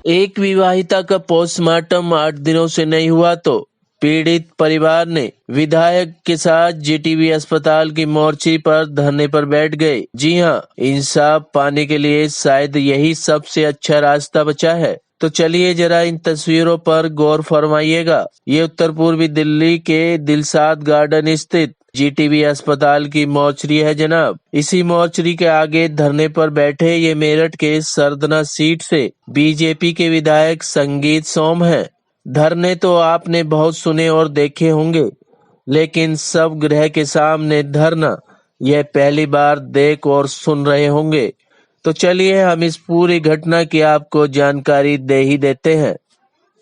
एक विवाहिता का पोस्टमार्टम 8 दिनों से नहीं हुआ तो पीड़ित परिवार ने विधायक के साथ जीटीबी अस्पताल की मोर्ची पर धरने पर बैठ गए। जी हां, इंसाफ पाने के लिए शायद यही सबसे अच्छा रास्ता बचा है। तो चलिए जरा इन तस्वीरों पर गौर फरमाइएगा। ये उत्तर पूर्वी दिल्ली के दिलशाद गार्डन स्थित जीटीबी अस्पताल की मोर्चरी है जनाब। इसी मोर्चरी के आगे धरने पर बैठे ये मेरठ के सरदना सीट से बीजेपी के विधायक संगीत सोम हैं। धरने तो आपने बहुत सुने और देखे होंगे, लेकिन सब ग्रह के सामने धरना यह पहली बार देख और सुन रहे होंगे। तो चलिए हम इस पूरी घटना की आपको जानकारी दे ही देते हैं।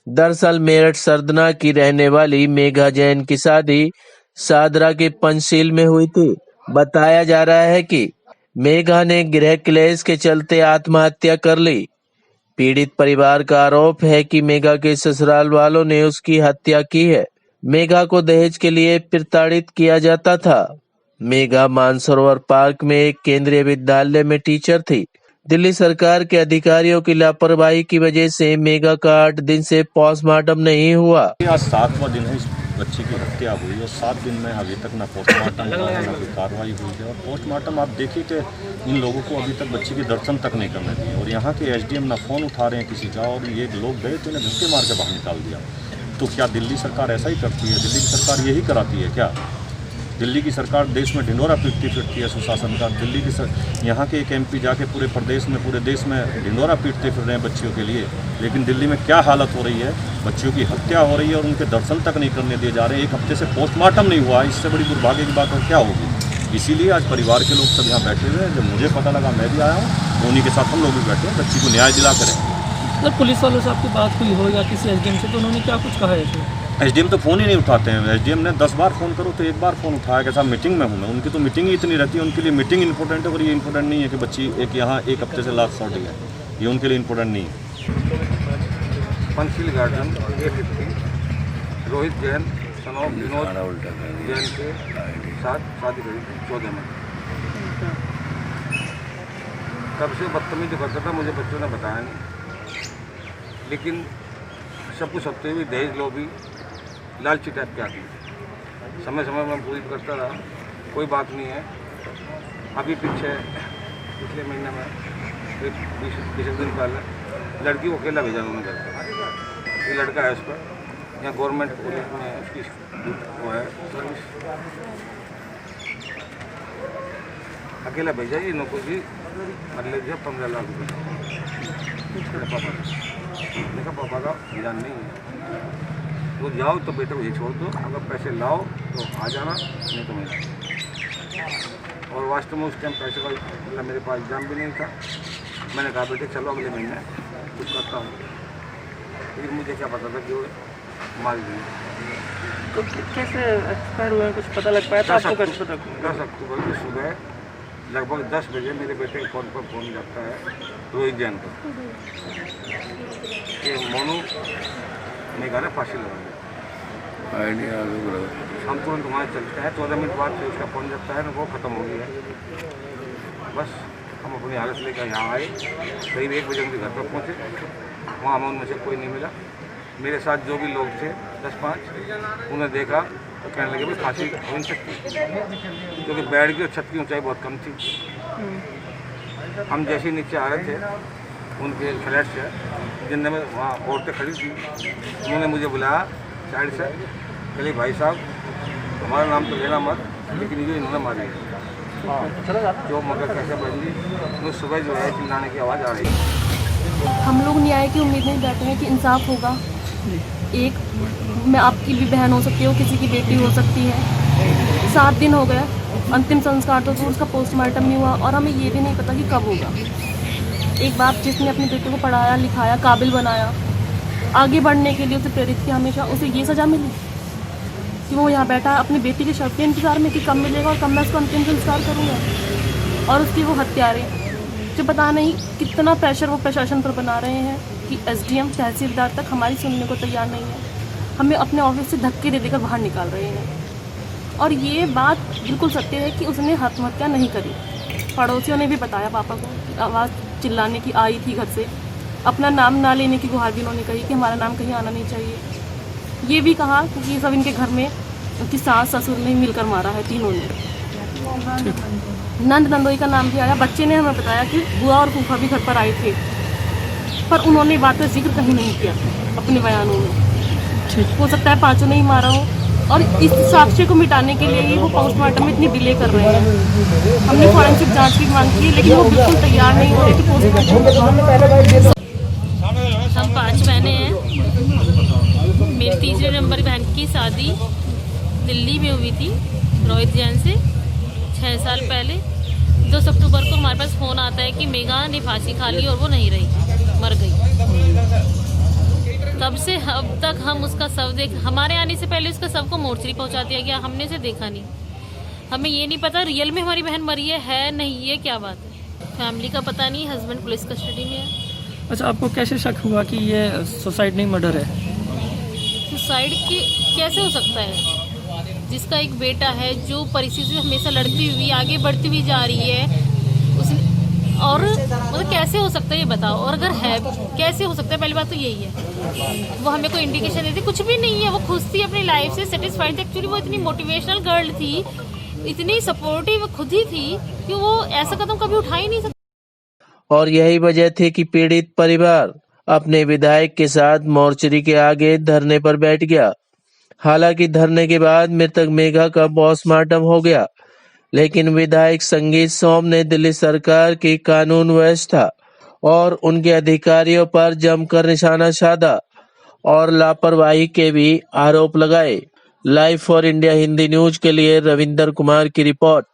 दरअसल मेरठ सरदना की रहने वाली मेघा जैन की शादी सादरा के पंचशील में हुई थी। बताया जा रहा है कि मेघा ने गृह क्लेश के चलते आत्महत्या कर ली। पीड़ित परिवार का आरोप है कि मेघा के ससुराल वालों ने उसकी हत्या की है। मेघा को दहेज के लिए प्रताड़ित किया जाता था। मेघा मानसरोवर पार्क में एक केंद्रीय विद्यालय में टीचर थी। दिल्ली सरकार के अधिकारियों की लापरवाही की वजह से मेघा का 8 दिन से पोस्टमार्टम नहीं हुआ। आज 7वां दिन है इस बच्ची की हत्या हुई और 7 दिन में अभी तक ना पोस्टमार्टम हुआ है, ना कोई कार्रवाई हुई है। और पोस्टमार्टम आप देखिए कि इन लोगों को अभी तक बच्ची के दर्शन तक नहीं करने दिए और यहाँ के एसडीएम ना फ़ोन उठा रहे हैं किसी का, और ये लोग गए तो इन्हें धक्के मार के बाहर निकाल दिया। तो क्या दिल्ली सरकार ऐसा ही करती है? दिल्ली की सरकार यही कराती है क्या? दिल्ली की सरकार देश में ढिंढोरा पीटती फिरती है सुशासन का। दिल्ली की यहाँ के एक एमपी जाके पूरे प्रदेश में, पूरे देश में ढिंढोरा पीटते फिर रहे हैं बच्चियों के लिए, लेकिन दिल्ली में क्या हालत हो रही है? बच्चियों की हत्या हो रही है और उनके दर्शन तक नहीं करने दिए जा रहे हैं। 1 हफ्ते से पोस्टमार्टम नहीं हुआ, इससे बड़ी दुर्भाग्य की बात और क्या होगी? इसीलिए आज परिवार के लोग सब यहाँ बैठे हुए हैं। जब मुझे पता लगा मैं भी आया हूँ, तो उन्हीं के साथ हम लोग भी बैठे हैं, बच्ची को न्याय दिला करें। जब पुलिस वालों से आपकी बात हुई हो या किसी एसडीएम से, तो उन्होंने क्या कुछ कहा है? एसडीएम तो फ़ोन ही नहीं उठाते हैं। एसडीएम ने 10 बार फ़ोन करो तो 1 बार फ़ोन उठाया कि साहब मीटिंग में हूँ मैं। उनकी तो मीटिंग ही इतनी रहती है, उनके लिए मीटिंग इंपॉर्टेंट है और ये इंपॉर्टेंट नहीं है कि बच्ची एक यहाँ 1 हफ्ते से लास्ट शॉर्टिंग है, ये उनके लिए इंपॉर्टेंट नहीं है। Panchsheel garden A50 Rohit Jain son of Vinod Jain के साथ शादी करी थी 14 में। तब से बदतमीजी करता था, मुझे बच्चों ने बताया नहीं, लेकिन सब कुछ होते हुए दहेज लोभी लालची टाइप के आदमी समय समय में पूरी करता रहा, कोई बात नहीं है। अभी पिछले महीने में 20 दिन पहले लड़की को अकेला भेजा उन्होंने घर पर। ये लड़का है उस पर, यहाँ गवर्नमेंट पुलिस में उसकी वो है सर्विस, अकेला भेजा। ये नौकरी अगले दिया 15 लाख रुपये पापा ने। देखा पापा का ध्यान नहीं है, तो जाओ तो बेटे को ये छोड़ दो, अगर पैसे लाओ तो आ जाना, नहीं तो नहीं। और वास्तव में उस टाइम पैसे का मतलब मेरे पास एग्जाम भी नहीं था। मैंने कहा बेटे चलो अगले महीने कुछ करता हूँ, लेकिन मुझे क्या पता था कि वो मार दी। तो कैसे एक्सपायर हुए कुछ पता लग पाया था आपको? 10 अक्टूबर की सुबह लगभग 10 बजे मेरे बेटे के फ़ोन पर फ़ोन जाता है रोहित जैन को कि मोनू मेघा ने फांसी लगा दिया। हम तुरंत वहाँ चलते हैं, 14 मिनट बाद फिर उसका फ़ोन जाता है ना, वो ख़त्म हो गया। बस हम अपनी हालत लेकर यहाँ आए, करीब 1 बजे उनके घर पर पहुँचे। वहाँ हमें उनमें से कोई नहीं मिला। मेरे साथ जो भी लोग थे 10-5 उन्हें देखा तो कहने लगे भाई फांसी हो नहीं सकती, क्योंकि बेड की और छत की ऊंचाई बहुत कम थी। हम जैसे ही नीचे आ रहे थे उनके फ्लैट से, जिनमें में वहाँ औरतें खड़ी थी, उन्होंने मुझे बुलाया साइड से, कहले भाई साहब हमारा नाम तो लेना मत, लेकिन ये इन्होंने मारी जो मगर कैसे बंदी। तो सुबह जो है चिल्लाने की आवाज़ आ रही है। हम लोग न्याय की उम्मीद नहीं बैठे हैं कि इंसाफ होगा। एक मैं आपकी भी बहन हो सकती हूँ, किसी की बेटी हो सकती है। 7 दिन हो गए, अंतिम संस्कार तो उसका पोस्टमार्टम नहीं हुआ और हमें ये भी नहीं पता कि कब होगा। एक बाप जिसने अपने बेटे को पढ़ाया लिखाया, काबिल बनाया, आगे बढ़ने के लिए उसे प्रेरित किया, हमेशा उसे ये सज़ा मिली कि वो यहाँ बैठा है अपनी बेटी के शव के इंतज़ार में कि कब मिलेगा और कब मैं उसको अंतिम संस्कार करूँगा। और उसकी वो हत्यारे जो पता नहीं कितना प्रेशर वो प्रशासन पर बना रहे हैं कि एसडीएम तहसीलदार तक हमारी सुनने को तैयार नहीं है, हमें अपने ऑफिस से धक्के दे देकर बाहर निकाल रहे हैं। और ये बात बिल्कुल सत्य है कि उसने आत्महत्या नहीं करी। पड़ोसियों ने भी बताया पापा को, आवाज़ चिल्लाने की आई थी घर से, अपना नाम ना लेने की गुहार भी उन्होंने कही कि हमारा नाम कहीं आना नहीं चाहिए। ये भी कहा कि ये सब इनके घर में उनकी सास ससुर ने मिलकर मारा है, तीनों ने। नंद नंदोई का नाम भी आया। बच्चे ने हमें बताया कि बुआ और फूफा भी घर पर आए थे, पर उन्होंने बात का जिक्र कहीं नहीं किया अपने बयानों में। हो सकता है पांचों ने ही मारा हो, और इस साक्ष्य को मिटाने के लिए ही वो पोस्टमार्टम में इतनी डिले कर रहे हैं। हमने फॉरेंसिक जांच की मांग की, लेकिन वो बिल्कुल तैयार नहीं हो रहे कि पोस्टमार्टम। हम 5 बहनें हैं। मेरी तीसरे नंबर बहन की शादी दिल्ली में हुई थी रोहित जैन से 6 साल पहले। 2 अक्टूबर को हमारे पास फ़ोन आता है कि मेघा ने फांसी खा ली और वो नहीं रही, मर गई। तब से अब तक हम उसका शव हमारे आने से पहले उसका शव को मोर्चरी पहुंचा दिया गया, हमने उसे देखा नहीं। हमें ये नहीं पता रियल में हमारी बहन मरी है नहीं, ये क्या बात है। फैमिली का पता नहीं, हस्बैंड पुलिस कस्टडी में है। अच्छा, आपको कैसे शक हुआ कि ये सुसाइड नहीं मर्डर है? सुसाइड की कैसे हो सकता है? जिसका एक बेटा है, जो परिस्थिति से हमेशा लड़ती हुई आगे बढ़ती हुई जा रही है, उसने और मतलब कैसे हो सकता है ये बताओ। और अगर है कैसे हो सकता है, पहली बात तो यही है। वो हमें कोई इंडिकेशन देती कुछ भी नहीं है, वो खुश थी अपनी लाइफ से सेटिस्फाइड थी। एक्चुअली वो इतनी मोटिवेशनल गर्ल थी, इतनी सपोर्टिव खुद ही थी कि वो ऐसा कदम कभी उठा ही नहीं सकती। और यही वजह थी कि पीड़ित परिवार अपने विधायक के साथ मोर्चरी के आगे धरने पर बैठ गया। हालांकि धरने के बाद मृतक मेघा का पोस्टमार्टम हो गया, लेकिन विधायक संगीत सोम ने दिल्ली सरकार की कानून व्यवस्था और उनके अधिकारियों पर जमकर निशाना साधा और लापरवाही के भी आरोप लगाए। Live for India Hindi news के लिए रविंदर कुमार की रिपोर्ट।